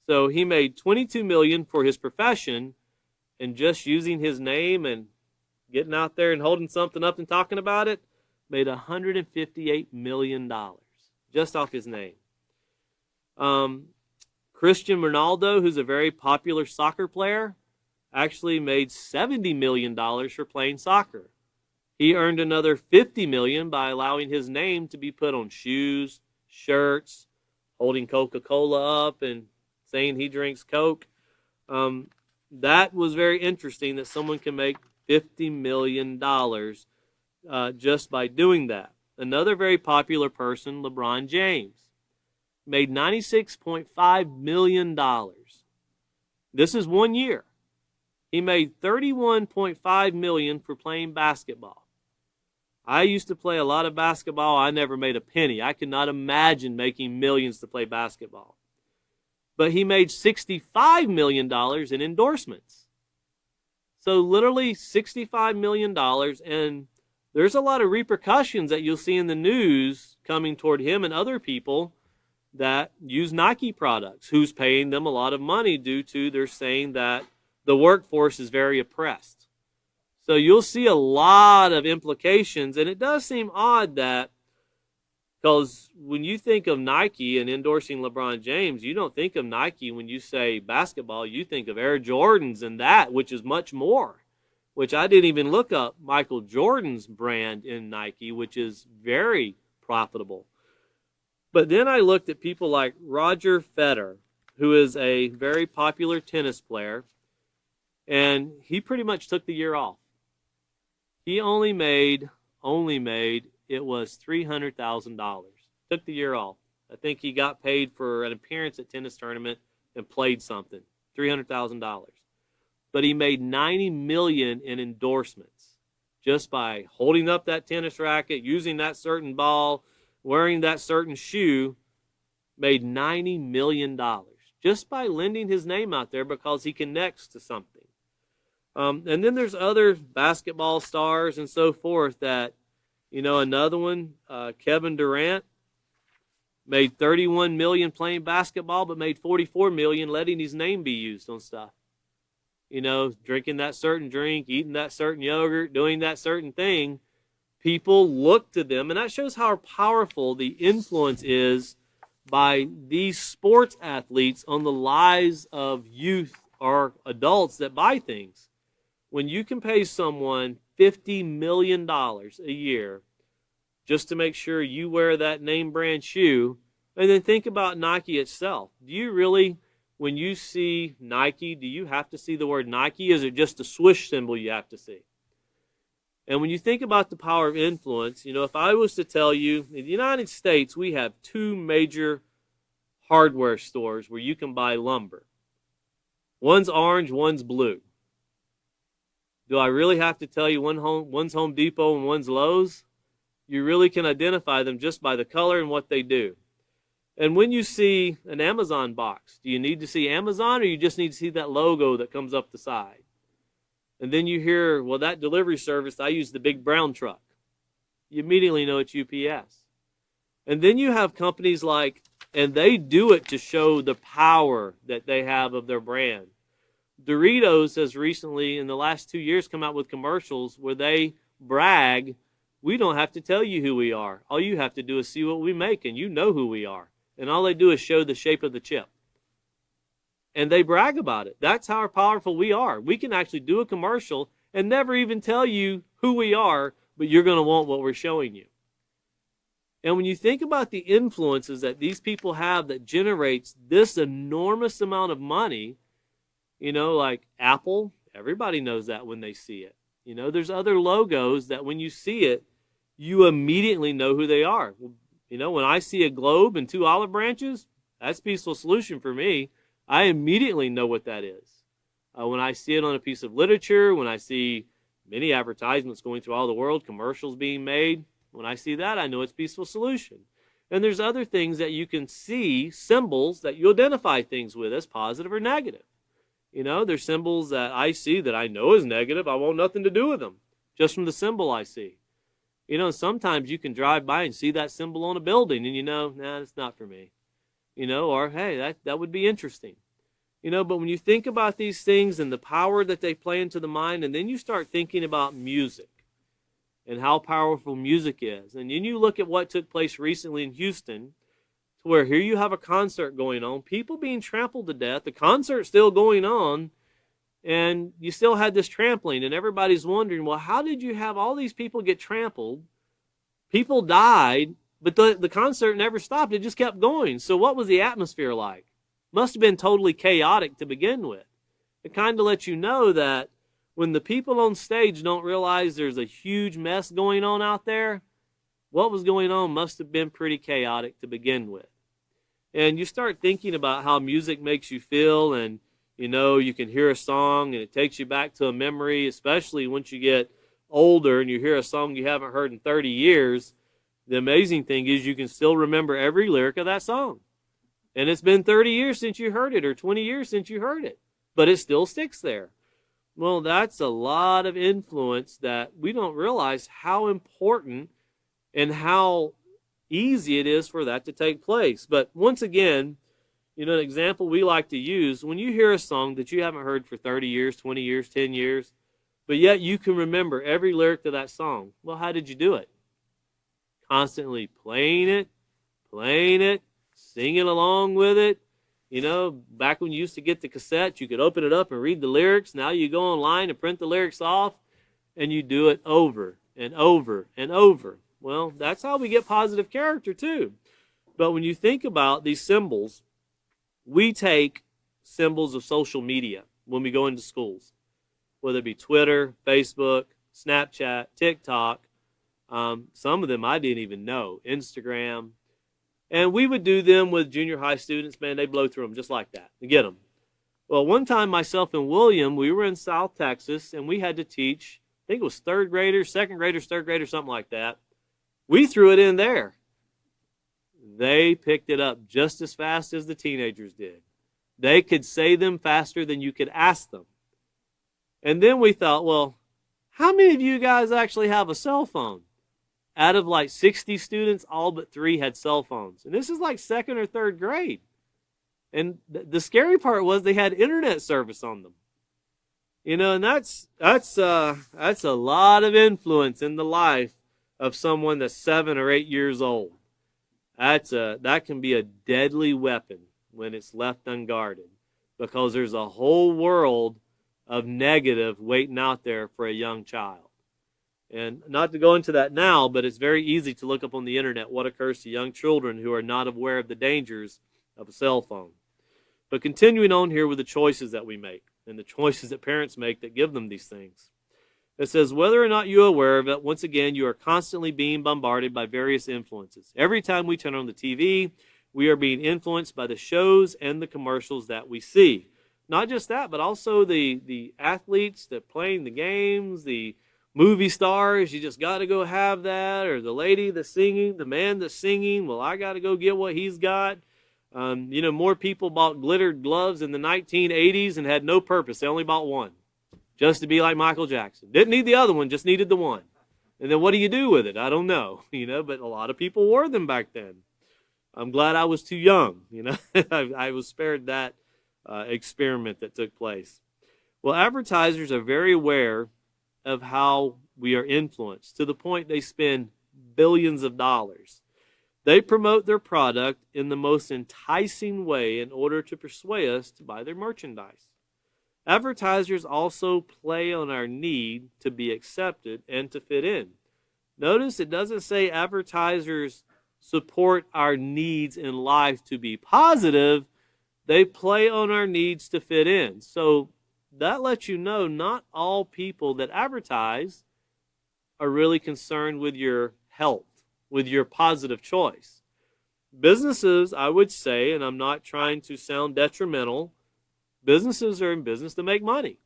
A: So he made $22 million for his profession, and just using his name and getting out there and holding something up and talking about it, made $158 million just off his name. Cristiano Ronaldo, who's a very popular soccer player, actually made $70 million for playing soccer. He earned another $50 million by allowing his name to be put on shoes, shirts, holding Coca-Cola up and saying he drinks Coke. That was very interesting that someone can make $50 million just by doing that. Another very popular person, LeBron James, made $96.5 million. This is 1 year. He made $31.5 million for playing basketball. I used to play a lot of basketball. I never made a penny. I could not imagine making millions to play basketball. But he made $65 million in endorsements. So literally $65 million, and there's a lot of repercussions that you'll see in the news coming toward him and other people that use Nike products, who's paying them a lot of money due to they're saying that the workforce is very oppressed. So you'll see a lot of implications, and it does seem odd that, because when you think of Nike and endorsing LeBron James, you don't think of Nike when you say basketball. You think of Air Jordans and that, which is much more, which I didn't even look up Michael Jordan's brand in Nike, which is very profitable. But then I looked at people like Roger Federer, who is a very popular tennis player, and he pretty much took the year off. He only made it was $300,000. Took the year off. I think he got paid for an appearance at tennis tournament and played something. $300,000. But he made $90 million in endorsements. just by holding up that tennis racket, using that certain ball, wearing that certain shoe, made $90 million just by lending his name out there because he connects to something. And then there's other basketball stars and so forth that, another one, Kevin Durant, made $31 million playing basketball, but made $44 million letting his name be used on stuff. Drinking that certain drink, eating that certain yogurt, doing that certain thing. People look to them, and that shows how powerful the influence is by these sports athletes on the lives of youth or adults that buy things. When you can pay someone $50 million a year just to make sure you wear that name brand shoe, and then think about Nike itself. Do you really, when you see Nike, do you have to see the word Nike? Is it just a swoosh symbol you have to see? And when you think about the power of influence, if I was to tell you, in the United States, we have two major hardware stores where you can buy lumber. One's orange, one's blue. Do I really have to tell you one's Home Depot and one's Lowe's? You really can identify them just by the color and what they do. And when you see an Amazon box, do you need to see Amazon, or you just need to see that logo that comes up the side? And then you hear, well, that delivery service, I use the big brown truck. You immediately know it's UPS. And then you have companies like, and they do it to show the power that they have of their brand. Doritos has recently, in the last 2 years, come out with commercials where they brag, we don't have to tell you who we are. All you have to do is see what we make, and you know who we are. And all they do is show the shape of the chip. And they brag about it. That's how powerful we are. We can actually do a commercial and never even tell you who we are, but you're going to want what we're showing you. And when you think about the influences that these people have that generates this enormous amount of money, like Apple, everybody knows that when they see it. There's other logos that when you see it, you immediately know who they are. When I see a globe and 2 olive branches, that's Peaceful Solution for me. I immediately know what that is. When I see it on a piece of literature, when I see many advertisements going through all the world, commercials being made, when I see that, I know it's Peaceful Solution. And there's other things that you can see, symbols that you identify things with as positive or negative. There's symbols that I see that I know is negative. I want nothing to do with them, just from the symbol I see. Sometimes you can drive by and see that symbol on a building, and nah, it's not for me. Or, hey, that would be interesting. But when you think about these things and the power that they play into the mind, and then you start thinking about music and how powerful music is, and then you look at what took place recently in Houston, to where here you have a concert going on, people being trampled to death, the concert's still going on, and you still had this trampling, and everybody's wondering, well, how did you have all these people get trampled? People died, but the concert never stopped. It just kept going. So what was the atmosphere like? Must have been totally chaotic to begin with. It kind of lets you know that when the people on stage don't realize there's a huge mess going on out there, what was going on must have been pretty chaotic to begin with. And you start thinking about how music makes you feel, and you can hear a song and it takes you back to a memory, especially once you get older and you hear a song you haven't heard in 30 years. The amazing thing is you can still remember every lyric of that song. And it's been 30 years since you heard it, or 20 years since you heard it, but it still sticks there. Well, that's a lot of influence that we don't realize how important and how easy it is for that to take place. But once again, an example we like to use, when you hear a song that you haven't heard for 30 years, 20 years, 10 years, but yet you can remember every lyric to that song. Well, how did you do it? Constantly playing it, singing along with it. Back when you used to get the cassette, you could open it up and read the lyrics. Now you go online and print the lyrics off, and you do it over and over and over. Well, that's how we get positive character too. But when you think about these symbols, we take symbols of social media when we go into schools, whether it be Twitter, Facebook, Snapchat, TikTok. Some of them I didn't even know, Instagram. And we would do them with junior high students. Man, they blow through them just like that to get them. Well, one time myself and William, we were in South Texas, and we had to teach think it was third graders, second graders, third graders, something like that. We threw it in there. They picked it up just as fast as the teenagers did. They could say them faster than you could ask them. And then we thought, well, how many of you guys actually have a cell phone? Out of like 60 students, all but 3 had cell phones. And this is like second or third grade. And the scary part was they had internet service on them. You know, and that's a lot of influence in the life of someone that's 7 or 8 years old. That can be a deadly weapon when it's left unguarded, because there's a whole world of negative waiting out there for a young child. And not to go into that now, but it's very easy to look up on the internet what occurs to young children who are not aware of the dangers of a cell phone. But continuing on here with the choices that we make and the choices that parents make that give them these things. It says, whether or not you're aware of it, once again, you are constantly being bombarded by various influences. Every time we turn on the TV, we are being influenced by the shows and the commercials that we see. Not just that, but also the athletes that playing the games, the movie stars, you just got to go have that, or the lady that's singing, the man that's singing, well, I got to go get what he's got. More people bought glittered gloves in the 1980s and had no purpose. They only bought one, just to be like Michael Jackson. Didn't need the other one, just needed the one. And then what do you do with it? I don't know, but a lot of people wore them back then. I'm glad I was too young, I was spared that experiment that took place. Well, advertisers are very aware of how we are influenced, to the point they spend billions of dollars. They promote their product in the most enticing way in order to persuade us to buy their merchandise. Advertisers also play on our need to be accepted and to fit in. Notice it doesn't say advertisers support our needs in life to be positive. They play on our needs to fit in. So that lets you know not all people that advertise are really concerned with your health, with your positive choice. Businesses, I would say, and I'm not trying to sound detrimental, businesses are in business to make money.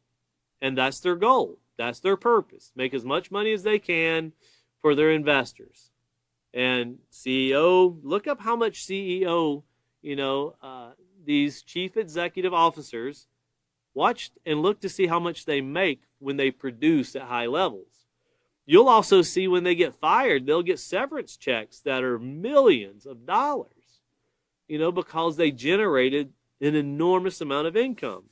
A: And that's their goal. That's their purpose. Make as much money as they can for their investors. And CEO, look up how much CEO, these chief executive officers, watch and look to see how much they make when they produce at high levels. You'll also see when they get fired, they'll get severance checks that are millions of dollars, because they generated an enormous amount of income.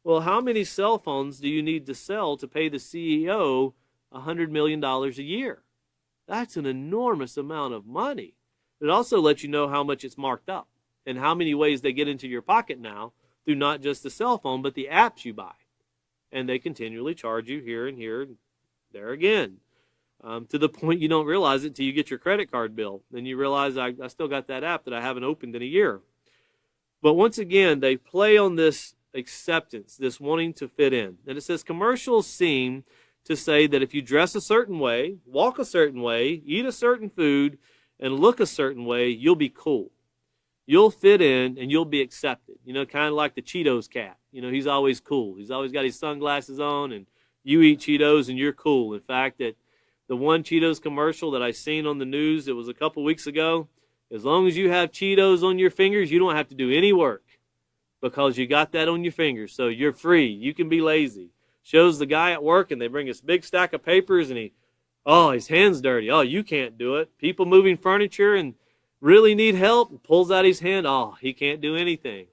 A: Well, how many cell phones do you need to sell to pay the CEO $100 million a year? That's an enormous amount of money. It also lets you know how much it's marked up and how many ways they get into your pocket now through not just the cell phone, but the apps you buy. And they continually charge you here and here, and there again, to the point you don't realize it until you get your credit card bill. Then you realize I still got that app that I haven't opened in a year. But once again, they play on this acceptance, this wanting to fit in. And it says commercials seem to say that if you dress a certain way, walk a certain way, eat a certain food, and look a certain way, you'll be cool. You'll fit in and you'll be accepted. Kind of like the Cheetos cat. He's always cool. He's always got his sunglasses on, and you eat Cheetos and you're cool. In fact, that the one Cheetos commercial that I seen on the news, it was a couple weeks ago, as long as you have Cheetos on your fingers, you don't have to do any work because you got that on your fingers. So you're free. You can be lazy. Shows the guy at work, and they bring this big stack of papers, and his hand's dirty. Oh, you can't do it. People moving furniture and really need help, pulls out his hand. Oh, he can't do anything.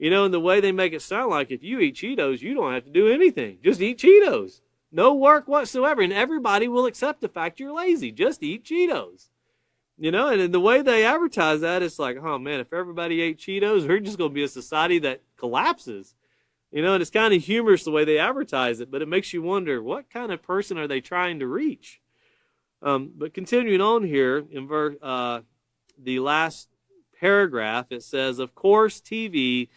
A: And the way they make it sound like if you eat Cheetos, you don't have to do anything. Just eat Cheetos. No work whatsoever. And everybody will accept the fact you're lazy. Just eat Cheetos. And in the way they advertise that, it's like, oh man, if everybody ate Cheetos, we're just going to be a society that collapses. And it's kind of humorous the way they advertise it, but it makes you wonder, what kind of person are they trying to reach? But continuing on here, in the last paragraph, it says, of course, TV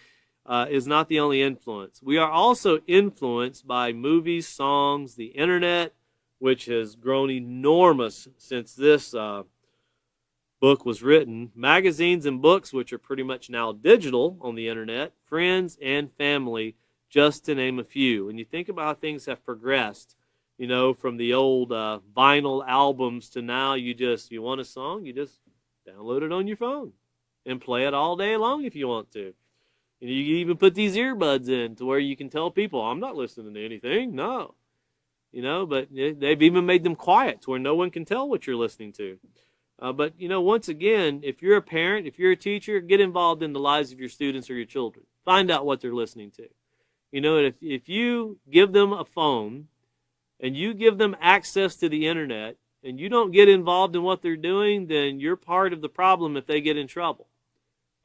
A: is not the only influence. We are also influenced by movies, songs, the internet, which has grown enormous since this book was written, magazines and books, which are pretty much now digital on the internet, friends and family, just to name a few. When you think about how things have progressed from the old vinyl albums to now you want a song, you just download it on your phone and play it all day long if you want to. And you can even put these earbuds in to where you can tell people, I'm not listening to anything, no. But they've even made them quiet to where no one can tell what you're listening to. But once again, if you're a parent, if you're a teacher, get involved in the lives of your students or your children. Find out what they're listening to. If you give them a phone and you give them access to the internet and you don't get involved in what they're doing, then you're part of the problem if they get in trouble.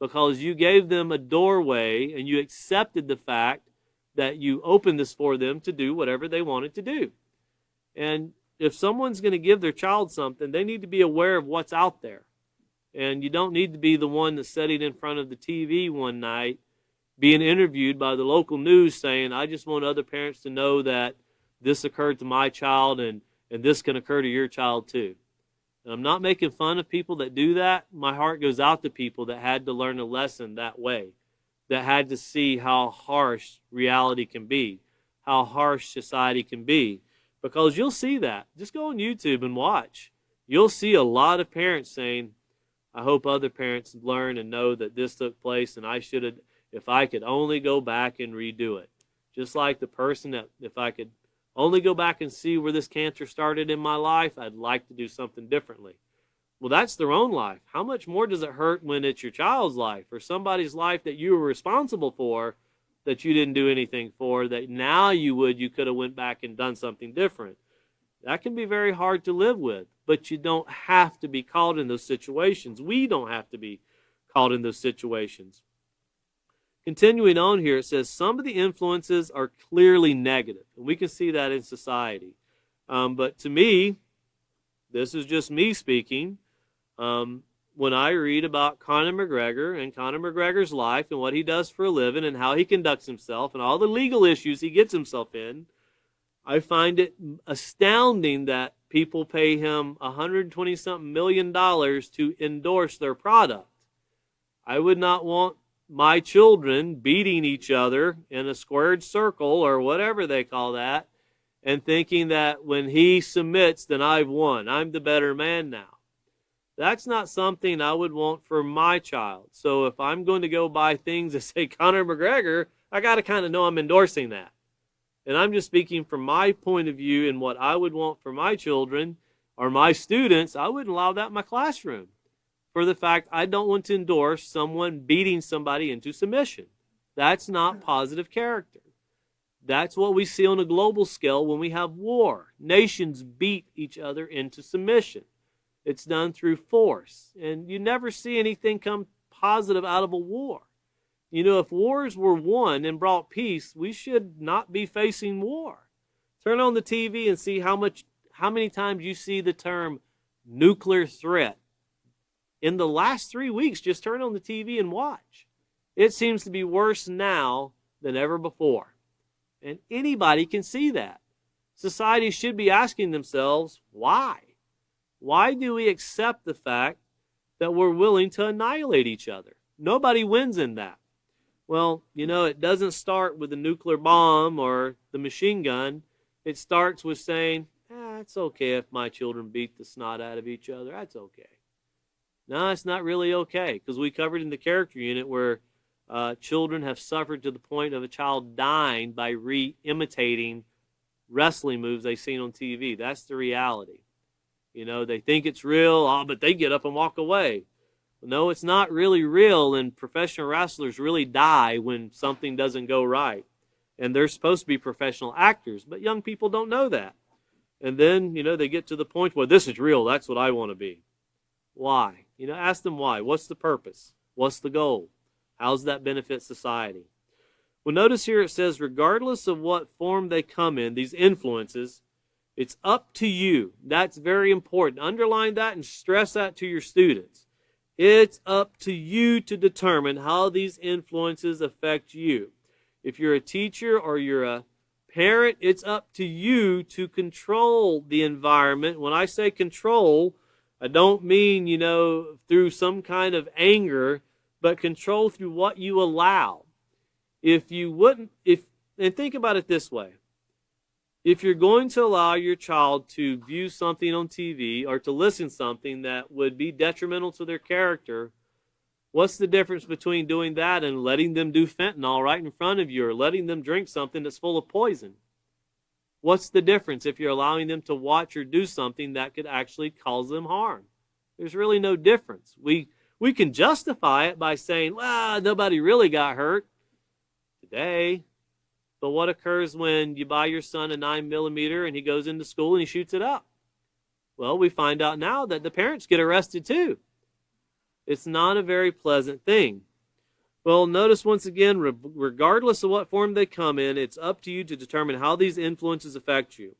A: Because you gave them a doorway and you accepted the fact that you opened this for them to do whatever they wanted to do. And if someone's going to give their child something, they need to be aware of what's out there. And you don't need to be the one that's sitting in front of the TV one night being interviewed by the local news saying, I just want other parents to know that this occurred to my child and this can occur to your child too. And I'm not making fun of people that do that. My heart goes out to people that had to learn a lesson that way, that had to see how harsh reality can be, how harsh society can be. Because you'll see that. Just go on YouTube and watch. You'll see a lot of parents saying, I hope other parents learn and know that this took place and I should have, if I could only go back and redo it. Just like the person that, if I could only go back and see where this cancer started in my life, I'd like to do something differently. Well, that's their own life. How much more does it hurt when it's your child's life or somebody's life that you were responsible for that you didn't do anything for, that now you could have went back and done something different? That can be very hard to live with, but you don't have to be caught in those situations. We don't have to be caught in those situations. Continuing on here, it says some of the influences are clearly negative, and we can see that in society. But to me, this is just me speaking, when I read about Conor McGregor and Conor McGregor's life and what he does for a living and how he conducts himself and all the legal issues he gets himself in, I find it astounding that people pay him $120-something million to endorse their product. I would not want my children beating each other in a squared circle or whatever they call that and thinking that when he submits, then I've won. I'm the better man now. That's not something I would want for my child. So if I'm going to go buy things that say Conor McGregor, I got to kind of know I'm endorsing that. And I'm just speaking from my point of view and what I would want for my children or my students. I wouldn't allow that in my classroom for the fact I don't want to endorse someone beating somebody into submission. That's not positive character. That's what we see on a global scale when we have war. Nations beat each other into submission. It's done through force. And you never see anything come positive out of a war. If wars were won and brought peace, we should not be facing war. Turn on the TV and see how many times you see the term nuclear threat. In the last 3 weeks, just turn on the TV and watch. It seems to be worse now than ever before. And anybody can see that. Society should be asking themselves, why? Why do we accept the fact that we're willing to annihilate each other? Nobody wins in that. Well, it doesn't start with the nuclear bomb or the machine gun. It starts with saying, it's okay if my children beat the snot out of each other. That's okay. No, it's not really okay, because we covered in the character unit where children have suffered to the point of a child dying by re-imitating wrestling moves they've seen on TV. That's the reality. They think it's real, but they get up and walk away. No, it's not really real, and professional wrestlers really die when something doesn't go right. And they're supposed to be professional actors, but young people don't know that. And then, they get to the point where this is real, that's what I want to be. Why? Ask them why. What's the purpose? What's the goal? How does that benefit society? Well, notice here it says, regardless of what form they come in, these influences, it's up to you. That's very important. Underline that and stress that to your students. It's up to you to determine how these influences affect you. If you're a teacher or you're a parent, it's up to you to control the environment. When I say control, I don't mean, through some kind of anger, but control through what you allow. And think about it this way. If you're going to allow your child to view something on TV or to listen to something that would be detrimental to their character, what's the difference between doing that and letting them do fentanyl right in front of you, or letting them drink something that's full of poison? What's the difference if you're allowing them to watch or do something that could actually cause them harm? There's really no difference. We can justify it by saying, well, nobody really got hurt today. But what occurs when you buy your son a 9mm and he goes into school and he shoots it up? Well, we find out now that the parents get arrested too. It's not a very pleasant thing. Well, notice once again, regardless of what form they come in, it's up to you to determine how these influences affect you.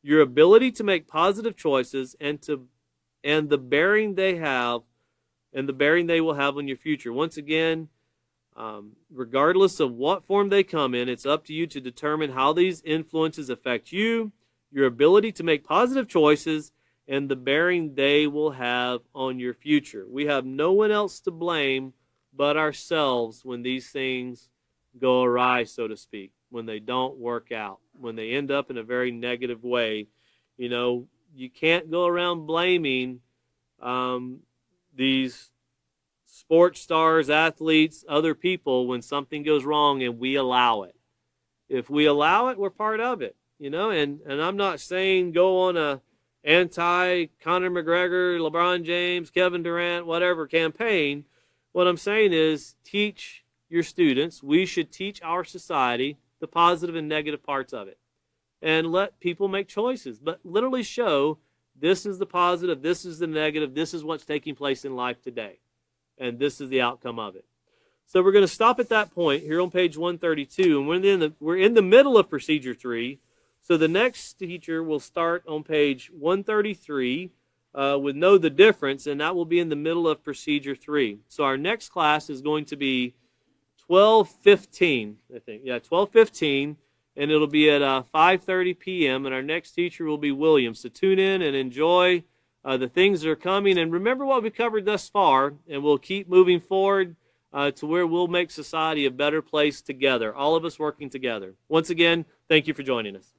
A: Your ability to make positive choices and the bearing they have and the bearing they will have on your future. Once again, regardless of what form they come in, it's up to you to determine how these influences affect you, your ability to make positive choices, and the bearing they will have on your future. We have no one else to blame but ourselves when these things go awry, so to speak, when they don't work out, when they end up in a very negative way. You know, you can't go around blaming these sports stars, athletes, other people when something goes wrong and we allow it. If we allow it, we're part of it, you know, and I'm not saying go on a anti-Conor McGregor, LeBron James, Kevin Durant, whatever campaign. What I'm saying is teach your students, we should teach our society the positive and negative parts of it and let people make choices, but literally show this is the positive, this is the negative, this is what's taking place in life today, and this is the outcome of it. So we're going to stop at that point here on page 132, and we're in the middle of procedure 3. So the next teacher will start on page 133 with Know the Difference, and that will be in the middle of procedure 3. So our next class is going to be 12:15, I think. Yeah, 12:15, and it'll be at 5:30 p.m., and our next teacher will be William. So tune in and enjoy the things that are coming, and remember what we covered thus far, and we'll keep moving forward to where we'll make society a better place together, all of us working together. Once again, thank you for joining us.